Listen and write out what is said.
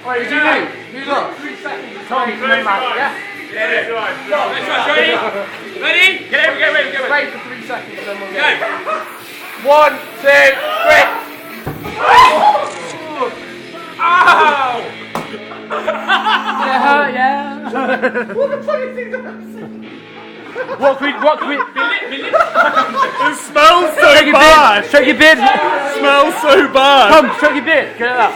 Wait, you look. 3 seconds. Tom, you can make that. Yeah, that's right. Let's try. Ready? Get ready. Wait for 3 seconds, then we'll go. 1, 2, 3. Ow! Yeah. What the funny thing is What can we? It smells so bad. Shake your beard. It smells so bad. Come, shake your beard. Get it up.